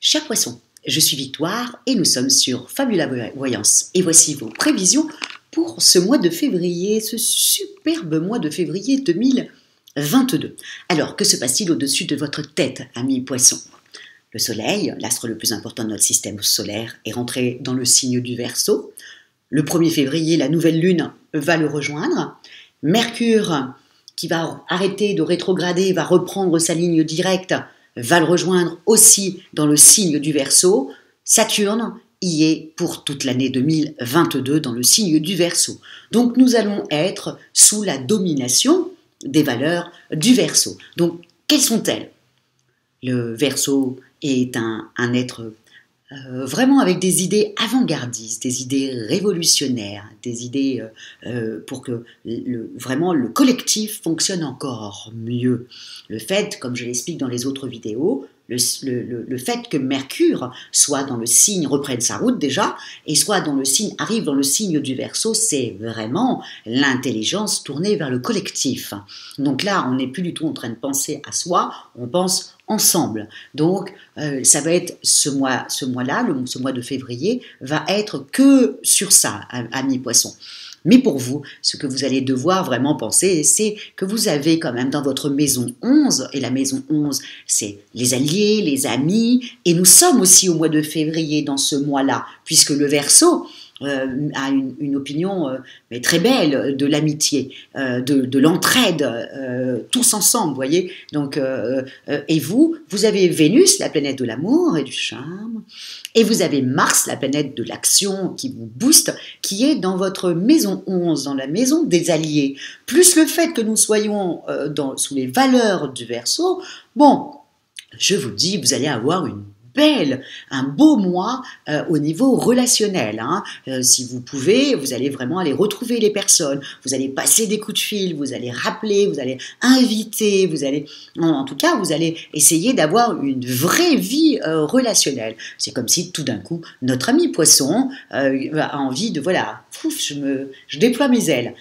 Chers poissons, je suis Victoire et nous sommes sur Fabula Voyance. Et voici vos prévisions pour ce mois de février, ce superbe mois de février 2022. Alors, que se passe-t-il au-dessus de votre tête, amis poissons? Le soleil, l'astre le plus important de notre système solaire, est rentré dans le signe du Verseau. Le 1er février, la nouvelle lune va le rejoindre. Mercure, qui va arrêter de rétrograder, va reprendre sa ligne directe, va le rejoindre aussi dans le signe du Verseau. Saturne y est pour toute l'année 2022 dans le signe du Verseau. Donc nous allons être sous la domination des valeurs du Verseau. Donc quelles sont-elles? Le Verseau est un être vraiment avec des idées avant-gardistes, des idées révolutionnaires, des idées pour que vraiment le collectif fonctionne encore mieux. Le fait, comme je l'explique dans les autres vidéos, le fait que Mercure soit dans le signe, reprenne sa route déjà, et soit dans le signe, arrive dans le signe du Verseau, c'est vraiment l'intelligence tournée vers le collectif. Donc là, on n'est plus du tout en train de penser à soi, on pense ensemble. Donc, ça va être ce mois-là, ce mois de février, va être que sur ça, amis poissons. Mais pour vous, ce que vous allez devoir vraiment penser, c'est que vous avez quand même dans votre maison 11, et la maison 11, c'est les alliés, les amis, et nous sommes aussi au mois de février dans ce mois-là, puisque le Verseau a une opinion mais très belle de l'amitié, de l'entraide, tous ensemble, vous voyez. Donc, et vous avez Vénus, la planète de l'amour et du charme, et vous avez Mars, la planète de l'action qui vous booste, qui est dans votre maison 11, dans la maison des alliés. Plus le fait que nous soyons sous les valeurs du Verseau, bon, je vous dis, vous allez avoir un beau mois au niveau relationnel. Si vous pouvez, vous allez vraiment aller retrouver les personnes, vous allez passer des coups de fil, vous allez rappeler, vous allez inviter, en tout cas, vous allez essayer d'avoir une vraie vie relationnelle. C'est comme si tout d'un coup, notre ami poisson a envie de, voilà, je déploie mes ailes.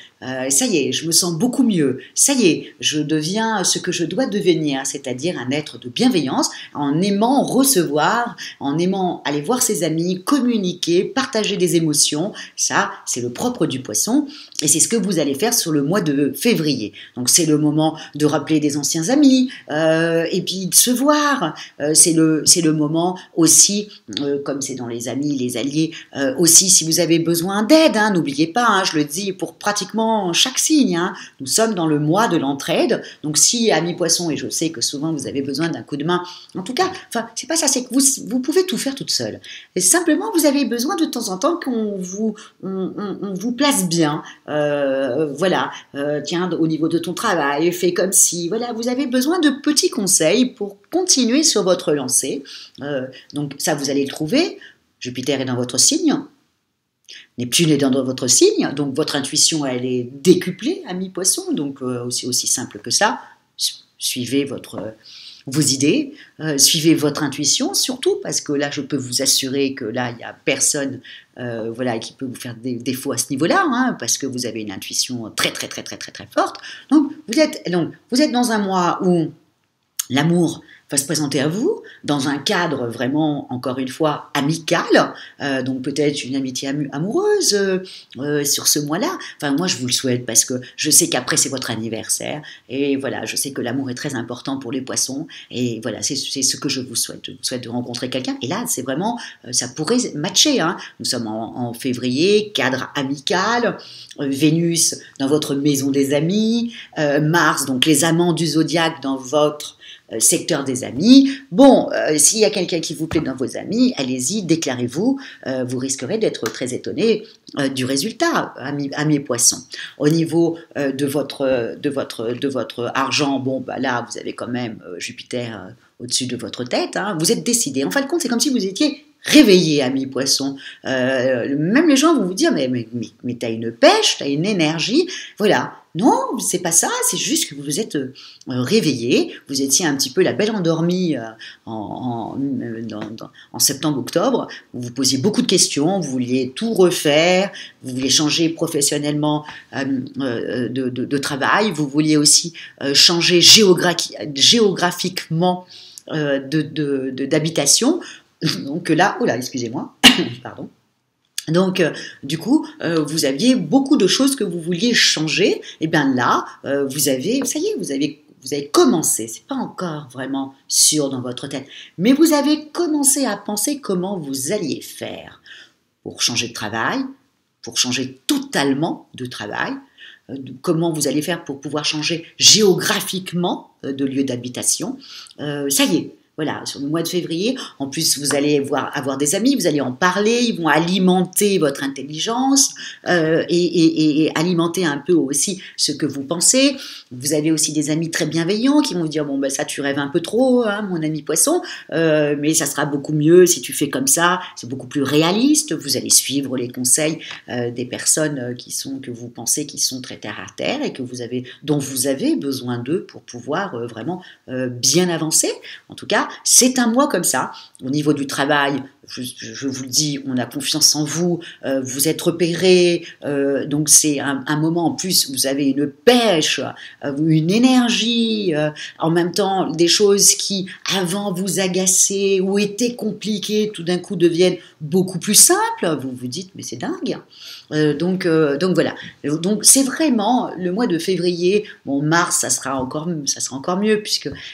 Ça y est, je me sens beaucoup mieux. Ça y est, je deviens ce que je dois devenir, c'est-à-dire un être de bienveillance, en aimant recevoir, en aimant aller voir ses amis, communiquer, partager des émotions. Ça, c'est le propre du poisson et c'est ce que vous allez faire sur le mois de février. Donc c'est le moment de rappeler des anciens amis et puis de se voir. C'est le moment aussi, comme c'est dans les amis, les alliés, aussi si vous avez besoin d'aide, n'oubliez pas, je le dis pour pratiquement chaque signe, nous sommes dans le mois de l'entraide, donc si amis poissons, et je sais que souvent vous avez besoin d'un coup de main, en tout cas, c'est pas ça, c'est que vous pouvez tout faire toute seule, et simplement vous avez besoin de temps en temps qu'on vous place bien, voilà, tiens, au niveau de ton travail, fais comme si, voilà, vous avez besoin de petits conseils pour continuer sur votre lancée, donc ça vous allez le trouver. Jupiter est dans votre signe, Neptune est dans votre signe, donc votre intuition, elle est décuplée, amis poissons, donc aussi simple que ça. Suivez vos idées, suivez votre intuition, surtout, parce que là, je peux vous assurer que là, il n'y a personne voilà, qui peut vous faire des défauts à ce niveau-là, parce que vous avez une intuition très, très, très, très, très, très forte. Donc, vous êtes dans un mois où l'amour va se présenter à vous dans un cadre vraiment, encore une fois, amical, donc peut-être une amitié amoureuse sur ce mois-là. Enfin, moi, je vous le souhaite parce que je sais qu'après, c'est votre anniversaire et voilà, je sais que l'amour est très important pour les poissons et voilà, c'est ce que je vous souhaite. Je vous souhaite de rencontrer quelqu'un et là, c'est vraiment, ça pourrait matcher. Nous sommes en février, cadre amical, Vénus dans votre maison des amis, Mars, donc les amants du zodiaque dans votre secteur des amis. Bon, s'il y a quelqu'un qui vous plaît dans vos amis, allez-y, déclarez-vous. Vous risquerez d'être très étonné du résultat, amis poissons. Au niveau de votre argent, bon, là, vous avez quand même Jupiter au-dessus de votre tête. Vous êtes décidé. En fin de compte, c'est comme si vous étiez réveillé, amis poissons. Même les gens vont vous dire, mais t'as une pêche, t'as une énergie. Voilà. Non, c'est pas ça, c'est juste que vous vous êtes réveillé, vous étiez un petit peu la belle endormie en septembre-octobre, vous vous posiez beaucoup de questions, vous vouliez tout refaire, vous vouliez changer professionnellement de travail, vous vouliez aussi changer géographiquement d'habitation. Donc là, oh là, excusez-moi, pardon. Donc, du coup, vous aviez beaucoup de choses que vous vouliez changer. Et bien là, vous avez, ça y est, vous avez commencé. C'est pas encore vraiment sûr dans votre tête, mais vous avez commencé à penser comment vous alliez faire pour changer de travail, pour changer totalement de travail, comment vous allez faire pour pouvoir changer géographiquement de lieu d'habitation. Ça y est. Voilà, sur le mois de février, en plus vous allez avoir des amis, vous allez en parler, ils vont alimenter votre intelligence et alimenter un peu aussi ce que vous pensez. Vous avez aussi des amis très bienveillants qui vont vous dire, bon ben ça tu rêves un peu trop, hein, mon ami poisson, mais ça sera beaucoup mieux si tu fais comme ça, c'est beaucoup plus réaliste, vous allez suivre les conseils des personnes que vous pensez qui sont très terre à terre et dont vous avez besoin d'eux pour pouvoir vraiment bien avancer. En tout cas, c'est un mois comme ça. Au niveau du travail, je vous le dis, on a confiance en vous, vous êtes repérés, donc c'est un moment en plus, vous avez une pêche, une énergie, en même temps des choses qui avant vous agaçaient ou étaient compliquées, tout d'un coup deviennent beaucoup plus simples. Vous vous dites, mais c'est dingue. Donc voilà. Donc c'est vraiment le mois de février. Bon, mars, ça sera encore mieux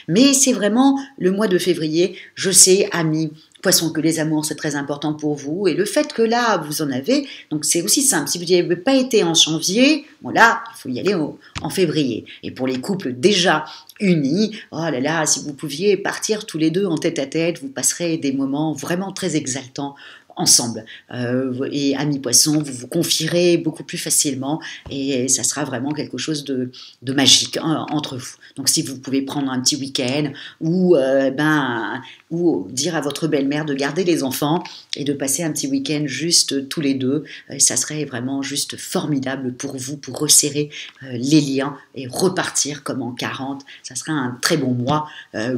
mais c'est vraiment le mois de février. Je sais, amis Poisson, que les amours c'est très important pour vous et le fait que là vous en avez, donc c'est aussi simple. Si vous n'y avez pas été en janvier, bon là il faut y aller en février. Et pour les couples déjà unis, oh là là, si vous pouviez partir tous les deux en tête à tête, vous passerez des moments vraiment très exaltants ensemble. Et amis poissons, vous vous confierez beaucoup plus facilement et ça sera vraiment quelque chose de magique entre vous. Donc si vous pouvez prendre un petit week-end ou dire à votre belle-mère de garder les enfants et de passer un petit week-end juste tous les deux, ça serait vraiment juste formidable pour vous, pour resserrer les liens et repartir comme en 40. Ça sera un très bon mois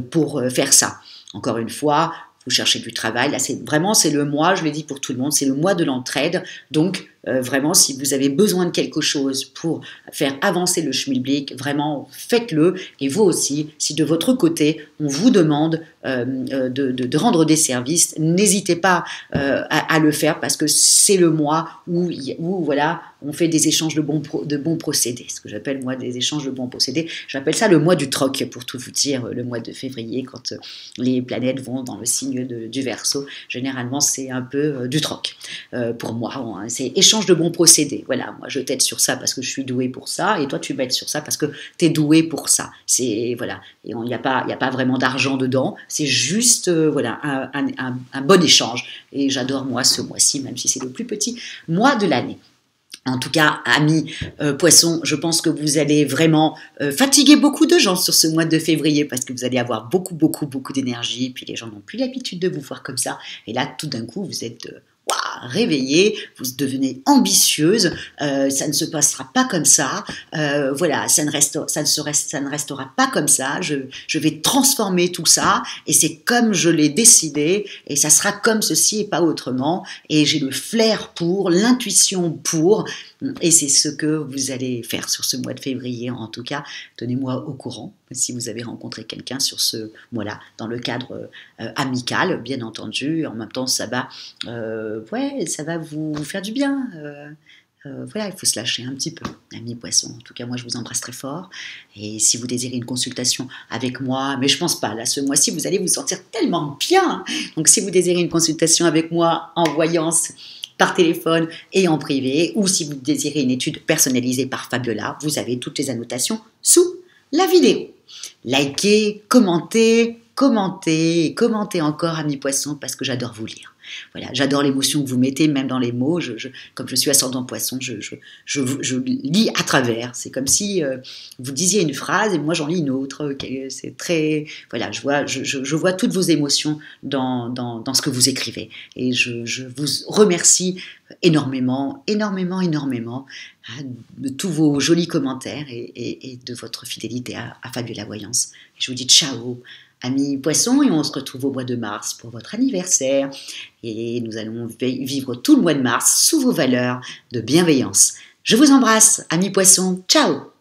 pour faire ça. Encore une fois, vous cherchez du travail, là c'est le mois, je l'ai dit pour tout le monde, c'est le mois de l'entraide, donc vraiment si vous avez besoin de quelque chose pour faire avancer le schmilblick, vraiment faites-le, et vous aussi, si de votre côté on vous demande de rendre des services, n'hésitez pas à le faire parce que c'est le mois où voilà, on fait des échanges de bons procédés, ce que j'appelle moi des échanges de bons procédés, j'appelle ça le mois du troc pour tout vous dire, le mois de février quand les planètes vont dans le signe du Verseau, généralement c'est un peu du troc pour moi, c'est échange de bons procédés, voilà, moi je t'aide sur ça parce que je suis douée pour ça et toi tu m'aides sur ça parce que tu es douée pour ça, c'est voilà, et il n'y a pas vraiment d'argent dedans, c'est juste voilà, un bon échange et j'adore moi ce mois-ci même si c'est le plus petit mois de l'année. En tout cas, amis poissons, je pense que vous allez vraiment fatiguer beaucoup de gens sur ce mois de février parce que vous allez avoir beaucoup d'énergie. Puis les gens n'ont plus l'habitude de vous voir comme ça. Et là, tout d'un coup, vous êtes réveillée, vous devenez ambitieuse. Ça ne se passera pas comme ça. Voilà, ça ne restera pas comme ça. Je vais transformer tout ça et c'est comme je l'ai décidé et ça sera comme ceci et pas autrement. Et j'ai le flair pour, l'intuition pour. Et c'est ce que vous allez faire sur ce mois de février. En tout cas, tenez-moi au courant si vous avez rencontré quelqu'un sur ce mois-là, dans le cadre amical, bien entendu. En même temps, ça va vous faire du bien. Voilà, il faut se lâcher un petit peu, amis poissons. En tout cas, moi, je vous embrasse très fort. Et si vous désirez une consultation avec moi, mais je pense pas, là, ce mois-ci, vous allez vous sentir tellement bien. Donc, si vous désirez une consultation avec moi en voyance, par téléphone et en privé, ou si vous désirez une étude personnalisée par Fabiola, vous avez toutes les annotations sous la vidéo. Likez, commentez encore, amis poissons, parce que j'adore vous lire. Voilà, j'adore l'émotion que vous mettez, même dans les mots. Comme je suis ascendant poisson, je lis à travers. C'est comme si vous disiez une phrase et moi j'en lis une autre. C'est très, voilà, je vois toutes vos émotions dans ce que vous écrivez. Et je vous remercie énormément de tous vos jolis commentaires et de votre fidélité à Fabiola Voyance. Je vous dis ciao, amis poissons, et on se retrouve au mois de mars pour votre anniversaire. Et nous allons vivre tout le mois de mars sous vos valeurs de bienveillance. Je vous embrasse, amis poissons. Ciao!